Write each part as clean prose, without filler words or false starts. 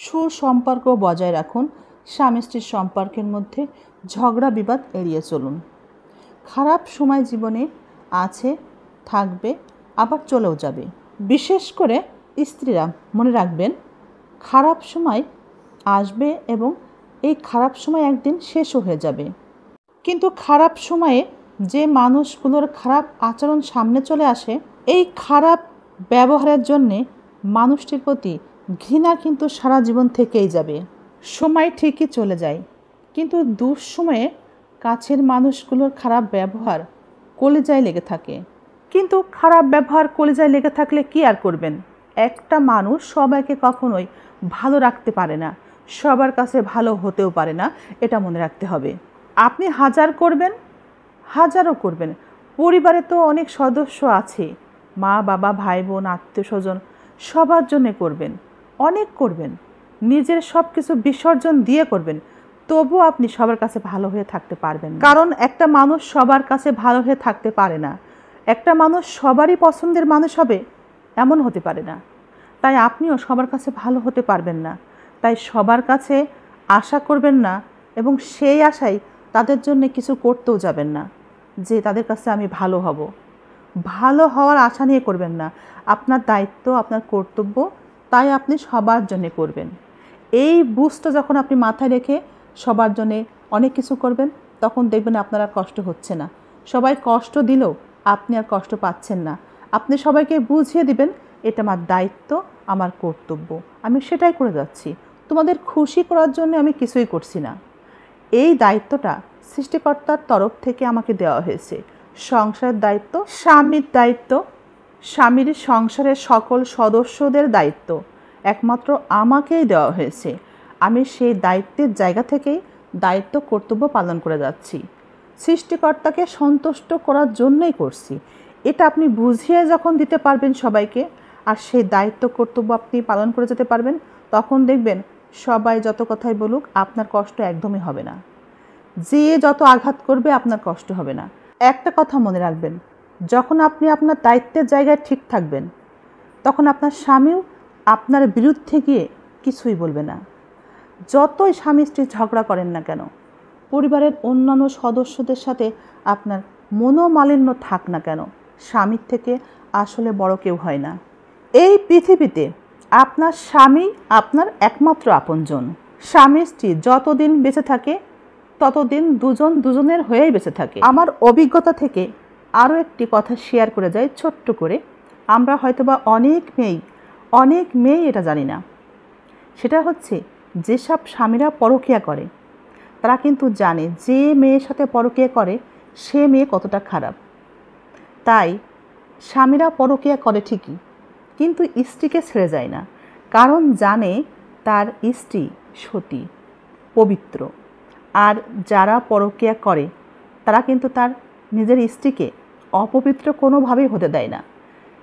সুসম্পর্ক বজায় রাখুন। স্বামী স্ত্রীর সম্পর্কের মধ্যে ঝগড়া বিবাদ এড়িয়ে চলুন। খারাপ সময় জীবনে আছে, থাকবে, আবার চলেও যাবে। বিশেষ করে স্ত্রীরা মনে রাখবেন, খারাপ সময় আসবে এবং এই খারাপ সময় একদিন শেষও হয়ে যাবে। কিন্তু খারাপ সময়ে যে মানুষগুলোর খারাপ আচরণ সামনে চলে আসে, এই খারাপ ব্যবহারের জন্যে মানুষটির প্রতি ঘৃণা কিন্তু সারা জীবন থেকেই যাবে। সময় ঠিকই চলে যায়, কিন্তু দুঃসময়ে কাছের মানুষগুলোর খারাপ ব্যবহার কলিজায় লেগে থাকে। কিন্তু খারাপ ব্যবহার কলিজায় লেগে থাকলে কি আর করবেন? একটা মানুষ সবাইকে কখনোই ভালো রাখতে পারে না, সবার কাছে ভালো হতেও পারে না, এটা মনে রাখতে হবে। আপনি হাজার করবেন, হাজারও করবেন, পরিবারে তো অনেক সদস্য আছে, মা বাবা ভাই বোন আত্মীয় স্বজন, সবার জন্যে করবেন, অনেক করবেন, নিজের সব কিছু বিসর্জন দিয়ে করবেন, তবুও আপনি সবার কাছে ভালো হয়ে থাকতে পারবেন। কারণ একটা মানুষ সবার কাছে ভালো হয়ে থাকতে পারে না। একটা মানুষ সবারই পছন্দের মানুষ হবে এমন হতে পারে না। তাই আপনিও সবার কাছে ভালো হতে পারবেন না। তাই সবার কাছে আশা করবেন না এবং সেই আশায় তাদের জন্য কিছু করতেও যাবেন না যে তাদের কাছে আমি ভালো হব। ভালো হওয়ার আশা নিয়ে করবেন না। আপনার দায়িত্ব, আপনার কর্তব্য, তাই আপনি সবার জন্য করবেন। এই বুঝটা যখন আপনি মাথায় রেখে সবার জন্যে অনেক কিছু করবেন, তখন দেখবেন আপনার আর কষ্ট হচ্ছে না। সবাই কষ্ট দিলেও আপনি আর কষ্ট পাচ্ছেন না। আপনি সবাইকে বুঝিয়ে দিবেন, এটা আমার দায়িত্ব, আমার কর্তব্য, আমি সেটাই করে যাচ্ছি, তোমাদের খুশি করার জন্য আমি কিছুই করছি না। এই দায়িত্বটা সৃষ্টিকর্তার তরফ থেকে আমাকে দেওয়া হয়েছে। সংসারের দায়িত্ব স্বামীর দায়িত্ব, স্বামীর সংসারের সকল সদস্যদের দায়িত্ব একমাত্র আমাকেই দেওয়া হয়েছে। আমি সেই দায়িত্বের জায়গা থেকেই দায়িত্ব কর্তব্য পালন করে যাচ্ছি। সৃষ্টিকর্তাকে সন্তুষ্ট করার জন্যই করছি। এটা আপনি বুঝিয়ে যখন দিতে পারবেন সবাইকে, আর সেই দায়িত্ব কর্তব্য আপনি পালন করে যেতে পারবেন, তখন দেখবেন সবাই যত কথাই বলুক আপনার কষ্ট একদমই হবে না। যে যত আঘাত করবে আপনার কষ্ট হবে না। একটা কথা মনে রাখবেন, যখন আপনি আপনার দায়িত্বের জায়গায় ঠিক থাকবেন, তখন আপনার স্বামীও আপনার বিরুদ্ধে গিয়ে কিছুই বলবে না। যতই স্বামী স্ত্রী ঝগড়া করেন না কেন, পরিবারের অন্যান্য সদস্যদের সাথে আপনার মনোমালিন্য থাক না কেন, স্বামীর থেকে আসলে বড় কেউ হয় না। এই পৃথিবীতে আপনার স্বামী আপনার একমাত্র আপনজন। স্বামী স্ত্রী যতদিন বেঁচে থাকে ততদিন দুজন দুজনের হয়েই বেঁচে থাকে। আমার অভিজ্ঞতা থেকে আরও একটি কথা শেয়ার করে যাই ছোট্ট করে। আমরা হয়তোবা অনেক মেয়েই এটা জানি না। সেটা হচ্ছে, যেসব স্বামীরা পরকীয়া করে তারা কিন্তু জানে যে মেয়ের সাথে পরকীয়া করে সে মেয়ে কতটা খারাপ। তাই স্বামীরা পরকীয়া করে ঠিকই, কিন্তু স্ত্রীকে ছেড়ে যায় না, কারণ জানে তার স্ত্রী সতী, পবিত্র। আর যারা পরকীয়া করে তারা কিন্তু তার নিজের স্ত্রীকে অপবিত্র কোনোভাবেই হতে দেয় না।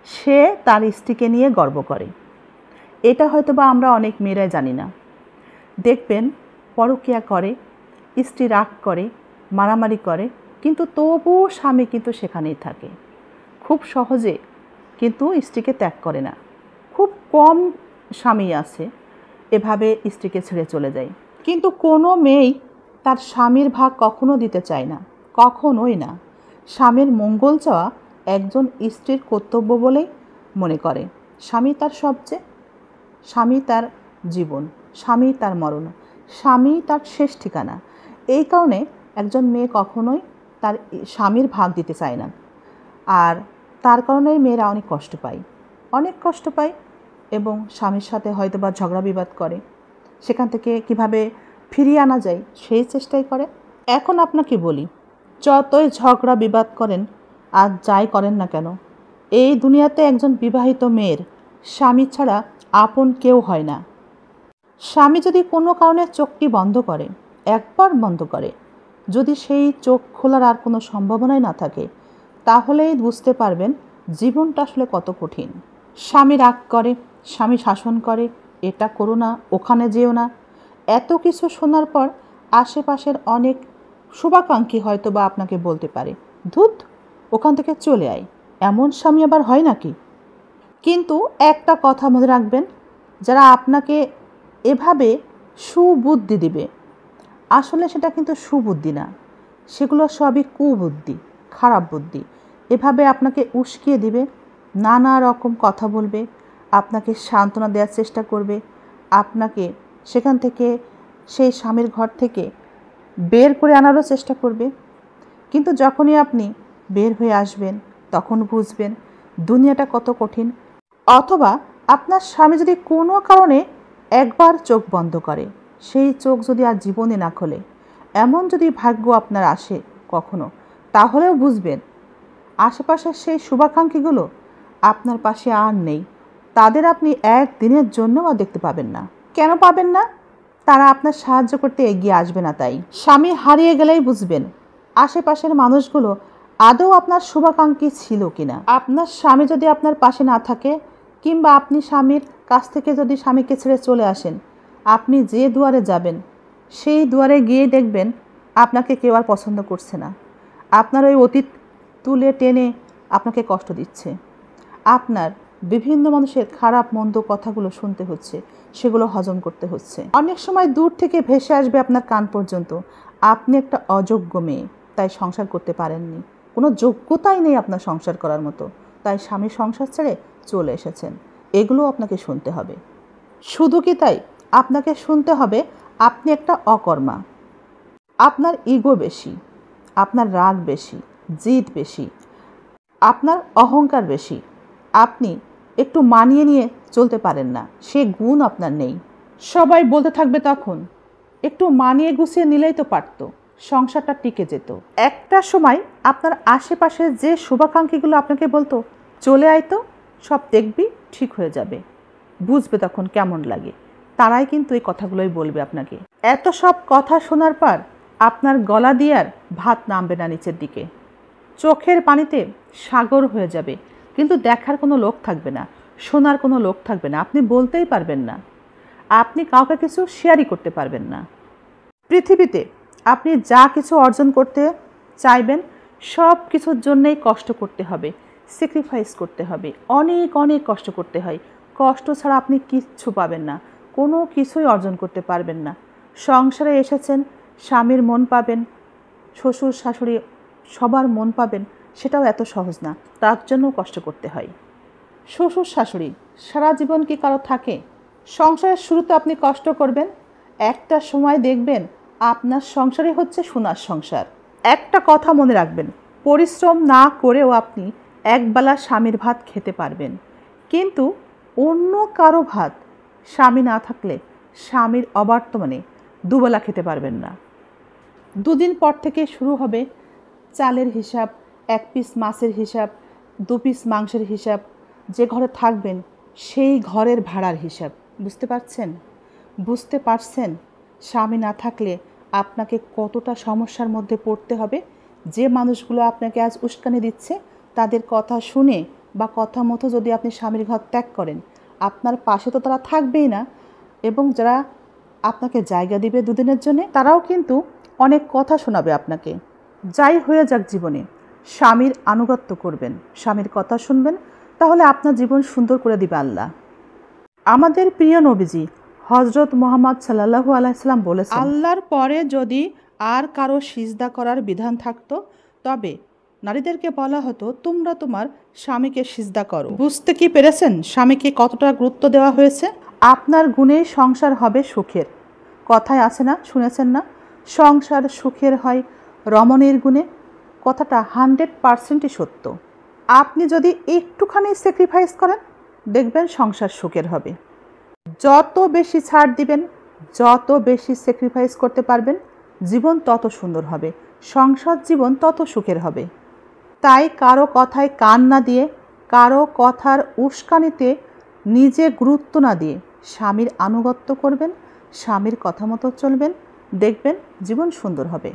সে তার স্ত্রীকে নিয়ে গর্ব করে। এটা হয়তোবা আমরা অনেক মেয়েরাই জানি না। দেখবেন পরকীয়া করে, স্ত্রী রাগ করে, মারামারি করে, কিন্তু তবুও স্বামী কিন্তু সেখানেই থাকে। খুব সহজে কিন্তু স্ত্রীকে ত্যাগ করে না। খুব কম স্বামী আছে এভাবে স্ত্রীকে ছেড়ে চলে যায়। কিন্তু কোনো মেয়েই তার স্বামীর ভাগ কখনো দিতে চায় না, কখনোই না। স্বামীর মঙ্গল চাওয়া একজন স্ত্রীর কর্তব্য বলেই মনে করে। স্বামী তার সবচেয়ে, স্বামী তার জীবন, স্বামী তার মরণ, স্বামী তার শেষ ঠিকানা। এই কারণে একজন মেয়ে কখনোই তার স্বামীর ভাগ দিতে চায় না। আর তার কারণেই মেয়েরা অনেক কষ্ট পায় এবং স্বামীর সাথে হয়তো বা ঝগড়া বিবাদ করে। সেখান থেকে কিভাবে ফিরিয়ে আনা যায় সেই চেষ্টাই করে। এখন আপনাকে বলি, যতই ঝগড়া বিবাদ করেন আর যাই করেন না কেন, এই দুনিয়াতে একজন বিবাহিত মেয়ের স্বামী ছাড়া আপন কেউ হয় না। স্বামী যদি কোনো কারণে চোখটি বন্ধ করে, একবার বন্ধ করে, যদি সেই চোখ খোলার আর কোনো সম্ভাবনাই না থাকে, তাহলেই বুঝতে পারবেন জীবনটা আসলে কত কঠিন। স্বামী রাগ করে, স্বামী শাসন করে, এটা করো না, ওখানে যেও না, এত কিছু শোনার পর আশেপাশের অনেক শুভাকাঙ্ক্ষী হয়তো বা আপনাকে বলতে পারে, ধুত, ওখান থেকে চলে আয়। এমন স্বামী আবার হয় নাকি? কিন্তু একটা কথা মনে রাখবেন, যারা আপনাকে এভাবে সুবুদ্ধি দিবে, আসলে সেটা কিন্তু সুবুদ্ধি না, সেগুলো সবই কুবুদ্ধি, খারাপ বুদ্ধি। এভাবে আপনাকে উস্কিয়ে দিবে, নানা রকম কথা বলবে, আপনাকে সান্ত্বনা দেওয়ার চেষ্টা করবে, আপনাকে সেখান থেকে সেই স্বামীর ঘর থেকে বের করে আনারও চেষ্টা করবে। কিন্তু যখনই আপনি বের হয়ে আসবেন তখন বুঝবেন দুনিয়াটা কত কঠিন। অথবা আপনার স্বামী যদি কোনো কারণে একবার চোখ বন্ধ করে, সেই চোখ যদি আর জীবনে না খোলে, এমন যদি ভাগ্য আপনার আসে কখনো, তাহলেও বুঝবেন আশেপাশের সেই শুভাকাঙ্ক্ষীগুলো আপনার পাশে আর নেই। তাদের আপনি একদিনের জন্যও আর দেখতে পাবেন না। কেন পাবেন না? তারা আপনার সাহায্য করতে এগিয়ে আসবে না। তাই স্বামী হারিয়ে গেলেই বুঝবেন আশেপাশের মানুষগুলো আদৌ আপনার শুভাকাঙ্ক্ষী ছিল কিনা। আপনার স্বামী যদি আপনার পাশে না থাকে, কিংবা আপনি স্বামীর কাছ থেকে যদি স্বামীকে ছেড়ে চলে আসেন, আপনি যে দুয়ারে যাবেন সেই দুয়ারে গিয়ে দেখবেন আপনাকে কেউ আর পছন্দ করছে না। আপনার ওই অতীত তুলে টেনে আপনাকে কষ্ট দিচ্ছে, আপনার বিভিন্ন মানুষের খারাপ মন্দ কথাগুলো শুনতে হচ্ছে, সেগুলো হজম করতে হচ্ছে। অনেক সময় দূর থেকে ভেসে আসবে আপনার কান পর্যন্ত আপনি একটা অযোগ্য মেয়ে, তাই সংসার করতে পারেননি, কোনো যোগ্যতাই নেই আপনার সংসার করার মতো, তাই স্বামীর সংসার ছেড়ে চলে এসেছেন। এগুলো আপনাকে শুনতে হবে। শুধু কি তাই, আপনাকে শুনতে হবে আপনি একটা অকর্মা, আপনার ইগো বেশি, আপনার রাগ বেশি, জিদ বেশি, আপনার অহংকার বেশি, আপনি একটু মানিয়ে নিয়ে চলতে পারেন না, সে গুণ আপনার নেই। সবাই বলতে থাকবে তখন একটু মানিয়ে গুছিয়ে নিলেই তো পারত, সংসারটা টিকে যেত। একটা সময় আপনার আশেপাশে যে শুভাকাঙ্ক্ষীগুলো আপনাকে বলতো চলে আয় তো, সব দেখবি ঠিক হয়ে যাবে, বুঝবে তখন কেমন লাগে, তারাই কিন্তু এই কথাগুলোই বলবে আপনাকে। এত সব কথা শোনার পর আপনার গলা দিয়ে আর ভাত নামবে না নিচের দিকে, চোখের পানিতে সাগর হয়ে যাবে, কিন্তু দেখার কোনো লোক থাকবে না, শোনার কোনো লোক থাকবে না, আপনি বলতেই পারবেন না, আপনি কাউকে কিছু শেয়ারই করতে পারবেন না। পৃথিবীতে আপনি যা কিছু অর্জন করতে চাইবেন সব কিছুর জন্যেই কষ্ট করতে হবে, স্যাক্রিফাইস করতে হবে, অনেক অনেক কষ্ট করতে হয়। কষ্ট ছাড়া আপনি কিচ্ছু পাবেন না, কোনো কিছুই অর্জন করতে পারবেন না। সংসারে এসেছেন, স্বামীর মন পাবেন, শ্বশুর শাশুড়ি সবার মন পাবেন, সেটাও এত সহজ না, তার জন্য কষ্ট করতে হয়। শ্বশুর শাশুড়ি সারা জীবন কি কারো থাকে? সংসারের শুরুতে আপনি কষ্ট করবেন, একটা সময় দেখবেন আপনার সংসারই হচ্ছে সোনার সংসার। একটা কথা মনে রাখবেন, পরিশ্রম না করেও আপনি একবেলা স্বামীর ভাত খেতে পারবেন, কিন্তু অন্য কারো ভাত স্বামী না থাকলে স্বামীর অবর্তমানে দুবেলা খেতে পারবেন না। দুদিন পর থেকে শুরু হবে চালের হিসাব, 1 পিস মাছের হিসাব, 2 পিস মাংসের হিসাব, যে ঘরে থাকবেন সেই ঘরের ভাড়ার হিসাব। বুঝতে পারছেন? বুঝতে পারছেন স্বামী না থাকলে আপনাকে কতটা সমস্যার মধ্যে পড়তে হবে। যে মানুষগুলো আপনাকে আজ উস্কানি দিচ্ছে তাদের কথা শুনে বা কথা মতো যদি আপনি স্বামীর ঘর ত্যাগ করেন, আপনার পাশে তো তারা থাকবেই না, এবং যারা আপনাকে জায়গা দিবে দুদিনের জন্যে তারাও কিন্তু অনেক কথা শোনাবে আপনাকে। যাই হয়ে যাক জীবনে স্বামীর আনুগত্য করবেন, স্বামীর কথা শুনবেন, তাহলে আপনার জীবন সুন্দর করে দিবে আল্লাহ। আমাদের প্রিয় নবীজি হজরত মুহাম্মদ সাল্লাল্লাহু আলাইহি সাল্লাম বলেছেন, আল্লাহর পরে যদি আর কারো সিজদা করার বিধান থাকতো তবে নারীদেরকে বলা হতো তোমরা তোমার স্বামীকে সিজদা করো। বুঝতে কি পেরেছেন স্বামীকে কতটা গুরুত্ব দেওয়া হয়েছে? আপনার গুণেই সংসার হবে সুখের। কথায় আছে না, শুনেছেন না, সংসার সুখের হয় রমণীর গুণে। কথাটা 100%ই সত্য। আপনি যদি একটুখানি স্যাক্রিফাইস করেন দেখবেন সংসার সুখের হবে। যত বেশি ছাড় দিবেন, যত বেশি স্যাক্রিফাইস করতে পারবেন, জীবন তত সুন্দর হবে, সংসার জীবন তত সুখের হবে। তাই কারো কথায় কান না দিয়ে, কারো কথার উস্কানিতে নিজে গুরুত্ব না দিয়ে স্বামীর আনুগত্য করবেন, স্বামীর কথা মতো চলবেন, দেখবেন জীবন সুন্দর হবে।